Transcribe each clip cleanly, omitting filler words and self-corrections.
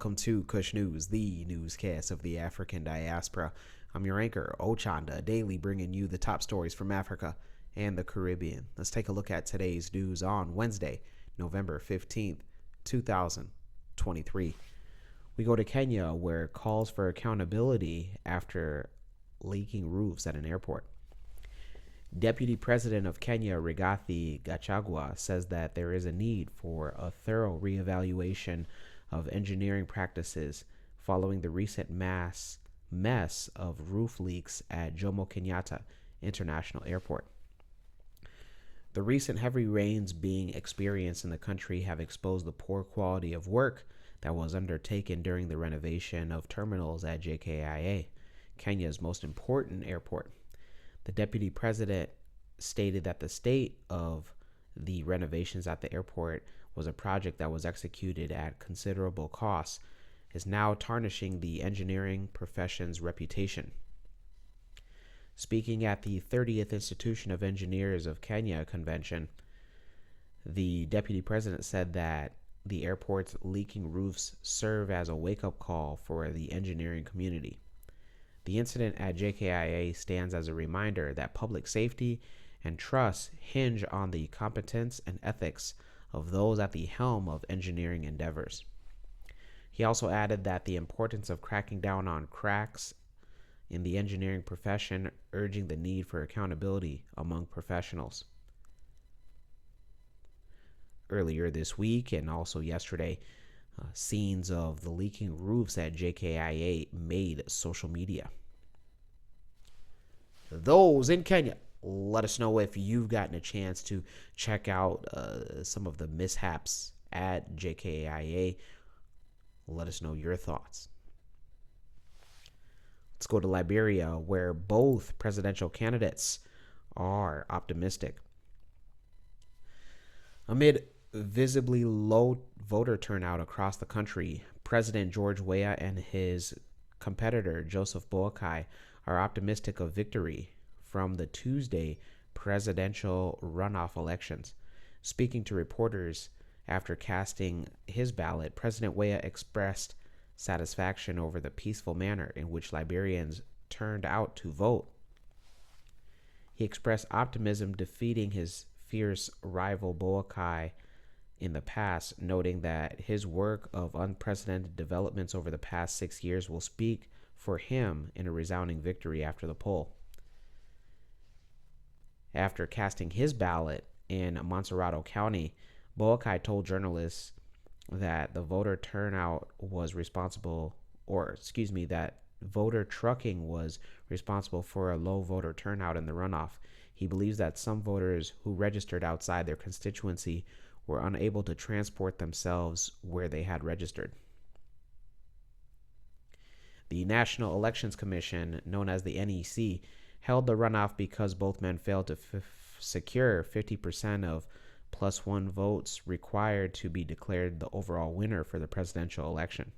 welcome to Kush News, the newscast of the African diaspora. I'm your anchor, Ochanda, daily bringing you the top stories from Africa and the Caribbean. Let's take a look at today's news on Wednesday, November 15th, 2023. We go to Kenya, where calls for accountability after leaking roofs at an airport. Deputy President of Kenya, Rigathi Gachagua, says that there is a need for a thorough reevaluation of engineering practices following the recent mess of roof leaks at Jomo Kenyatta International Airport. The recent heavy rains being experienced in the country have exposed the poor quality of work that was undertaken during the renovation of terminals at jkia, Kenya's most important airport. The deputy president stated that the state of the renovations at the airport was a project that was executed at considerable cost, is now tarnishing the engineering profession's reputation. Speaking at the 30th Institution of Engineers of Kenya convention, the deputy president said that the airport's leaking roofs serve as a wake-up call for the engineering community. The incident at jkia stands as a reminder that public safety and trust hinge on the competence and ethics of those at the helm of engineering endeavors. He also added that the importance of cracking down on cracks in the engineering profession, urging the need for accountability among professionals. Earlier this week and also yesterday, scenes of the leaking roofs at jkia made social media. Those in Kenya, let us know if you've gotten a chance to check out some of the mishaps at jkia. Let us know your thoughts. Let's go to Liberia, where both presidential candidates are optimistic. Amid visibly low voter turnout across the country, President George Weah and his competitor Joseph Boakai are optimistic of victory from the Tuesday presidential runoff elections. Speaking to reporters after casting his ballot, President Weah expressed satisfaction over the peaceful manner in which Liberians turned out to vote. He expressed optimism defeating his fierce rival Boakai in the past, noting that his work of unprecedented developments over the past 6 years will speak for him in a resounding victory after the poll. After casting his ballot in Montserrado County, Boakai told journalists that the voter turnout was that voter trucking was responsible for a low voter turnout in the runoff. He believes that some voters who registered outside their constituency were unable to transport themselves where they had registered. The National Elections Commission, known as the NEC, held the runoff because both men failed to secure 50% of +1 votes required to be declared the overall winner for the presidential election.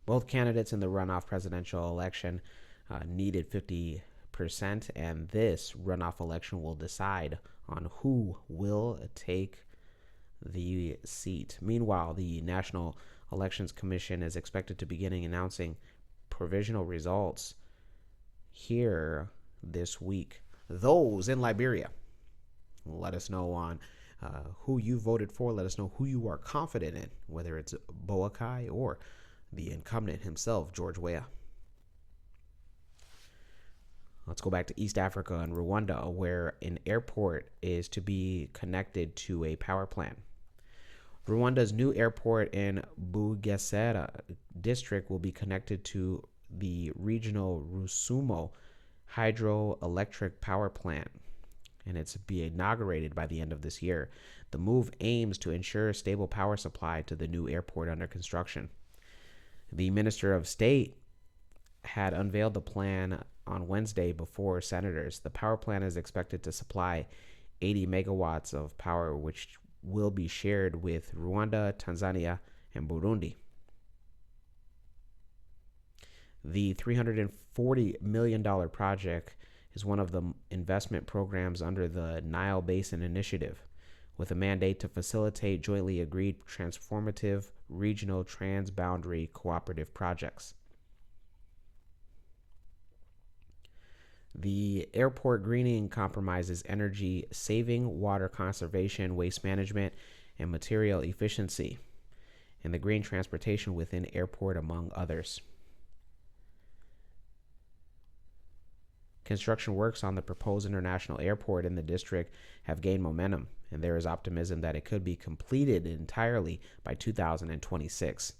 Both candidates in the runoff presidential election needed 50%, and this runoff election will decide on who will take the seat. Meanwhile, the National Elections Commission is expected to begin announcing provisional results here this week. Those in Liberia, let us know on who you voted for. Let us know who you are confident in, whether it's Boakai or the incumbent himself, George Weah. Let's go back to East Africa and Rwanda, where an airport is to be connected to a power plant. Rwanda's new airport in Bugesera district will be connected to the regional Rusumo hydroelectric power plant, and it's to be inaugurated by the end of this year. The move aims to ensure stable power supply to the new airport under construction. The Minister of State had unveiled the plan on Wednesday before senators. The power plant is expected to supply 80 megawatts of power, which will be shared with Rwanda, Tanzania, and Burundi. The $340 million project is one of the investment programs under the Nile Basin Initiative, with a mandate to facilitate jointly agreed transformative regional transboundary cooperative projects. The airport greening compromises energy saving, water conservation, waste management, and material efficiency, and the green transportation within airport, among others. Construction works on the proposed international airport in the district have gained momentum, and there is optimism that it could be completed entirely by 2026.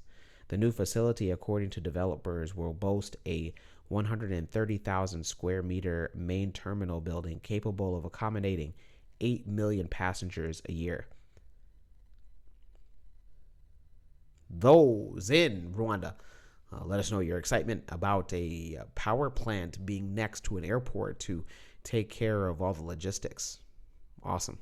The new facility, according to developers, will boast a 130,000 square meter main terminal building capable of accommodating 8 million passengers a year. Those in Rwanda, let us know your excitement about a power plant being next to an airport to take care of all the logistics. Awesome.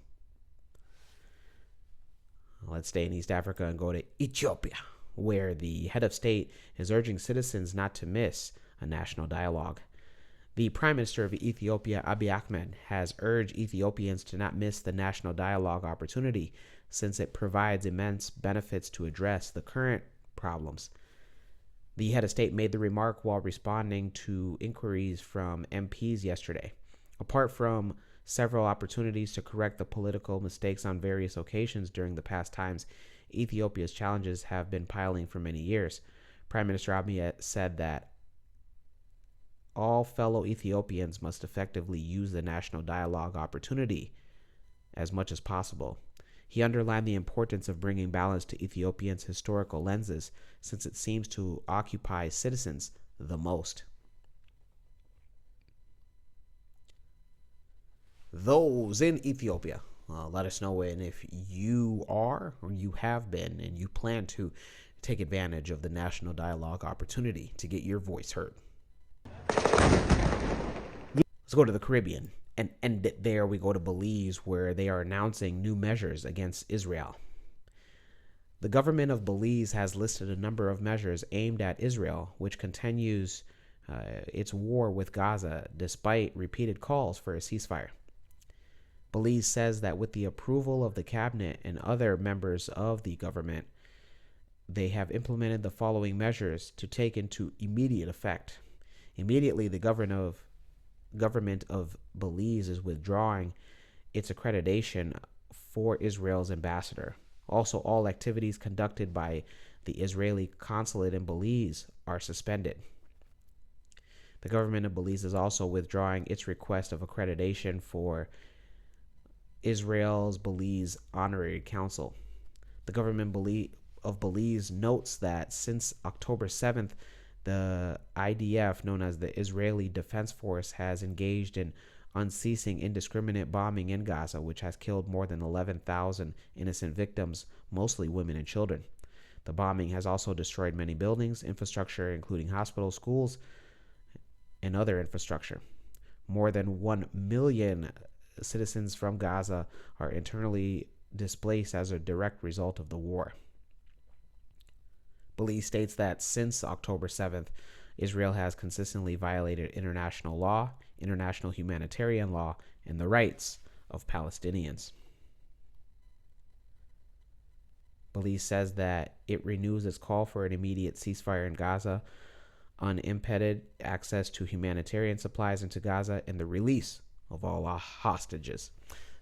Let's stay in East Africa and go to Ethiopia, where the head of state is urging citizens not to miss a national dialogue. The Prime Minister of Ethiopia, Abiy Ahmed, has urged Ethiopians to not miss the national dialogue opportunity since it provides immense benefits to address the current problems. The head of state made the remark while responding to inquiries from MPs yesterday. Apart from several opportunities to correct the political mistakes on various occasions during the past times, Ethiopia's challenges have been piling for many years. Prime Minister Abiy said that all fellow Ethiopians must effectively use the national dialogue opportunity as much as possible. He underlined the importance of bringing balance to Ethiopians' historical lenses, since it seems to occupy citizens the most. Those in Ethiopia, let us know if you are or you have been and you plan to take advantage of the national dialogue opportunity to get your voice heard. Let's go to the Caribbean and end it there. We go to Belize, where they are announcing new measures against Israel. The government of Belize has listed a number of measures aimed at Israel, which continues its war with Gaza despite repeated calls for a ceasefire. Belize says that with the approval of the cabinet and other members of the government, they have implemented the following measures to take into immediate effect. Immediately, the government of Belize is withdrawing its accreditation for Israel's ambassador. Also, all activities conducted by the Israeli consulate in Belize are suspended. The government of Belize is also withdrawing its request of accreditation for Israel's Belize Honorary Council. The government of Belize notes that since October 7th, the IDF, known as the Israeli Defense Force, has engaged in unceasing indiscriminate bombing in Gaza, which has killed more than 11,000 innocent victims, mostly women and children. The bombing has also destroyed many buildings, infrastructure, including hospitals, schools, and other infrastructure. More than 1 million citizens from Gaza are internally displaced as a direct result of the war. Belize states that since October 7th, Israel has consistently violated international law, international humanitarian law, and the rights of Palestinians. Belize says that it renews its call for an immediate ceasefire in Gaza, unimpeded access to humanitarian supplies into Gaza, and the release of all our hostages.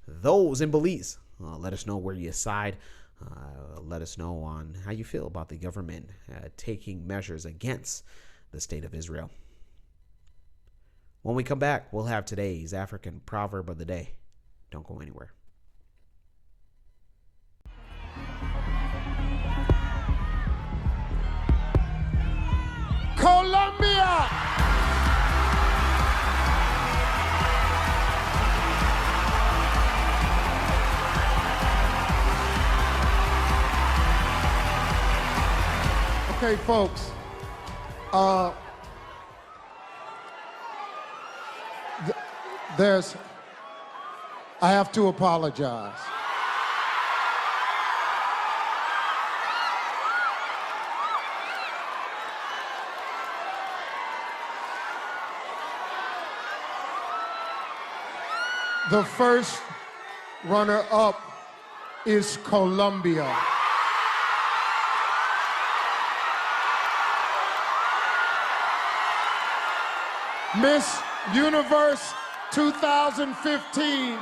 Those in Belize, let us know where you side. Let us know on how you feel about the government taking measures against the state of Israel. When we come back, we'll have today's African proverb of the day. Don't go anywhere. Colombia! Okay, folks. I have to apologize. The first runner-up is Colombia. Miss Universe 2015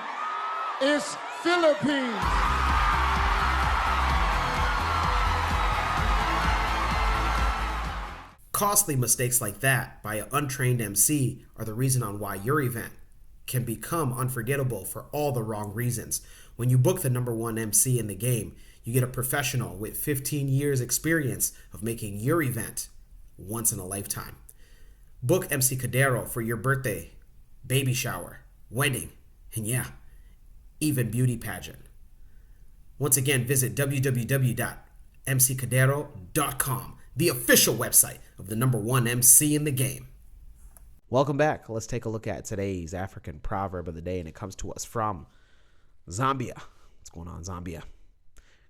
is Philippines. Costly mistakes like that by an untrained MC are the reason on why your event can become unforgettable for all the wrong reasons. When you book the #1 MC in the game, you get a professional with 15 years experience of making your event once in a lifetime. Book MC Cadero for your birthday, baby shower, wedding, and yeah, even beauty pageant. Once again, visit www.mccadero.com, the official website of the #1 MC in the game. Welcome back. Let's take a look at today's African proverb of the day, and it comes to us from Zambia. What's going on, Zambia?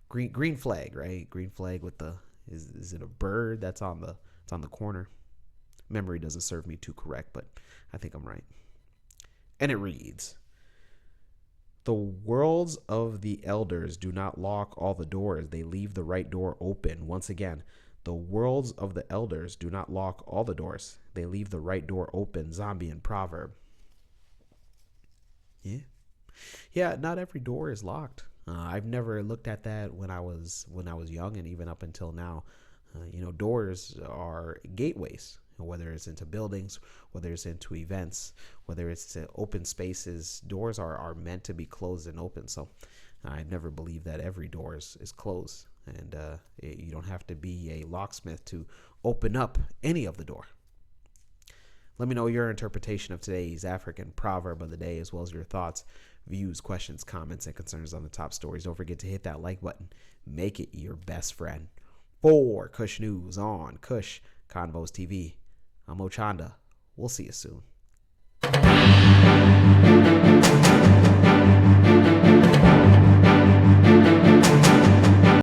Green flag, right? Green flag with the is it a bird that's on the corner? Memory doesn't serve me too correct, but I think I'm right. And it reads, "The worlds of the elders do not lock all the doors. They leave the right door open." Once again, the worlds of the elders do not lock all the doors. They leave the right door open. Zambian proverb. Yeah, not every door is locked. I've never looked at that when I was young, and even up until now. Doors are gateways, whether it's into buildings, whether it's into events, whether it's to open spaces. Doors are meant to be closed and open. So I've never believed that every door is closed, and you don't have to be a locksmith to open up any of the door. Let me know your interpretation of today's African proverb of the day, as well as your thoughts, views, questions, comments, and concerns on the top stories. Don't forget to hit that like button. Make it your best friend. For Kush News on Kush Convos TV, I'm Ochanda. We'll see you soon.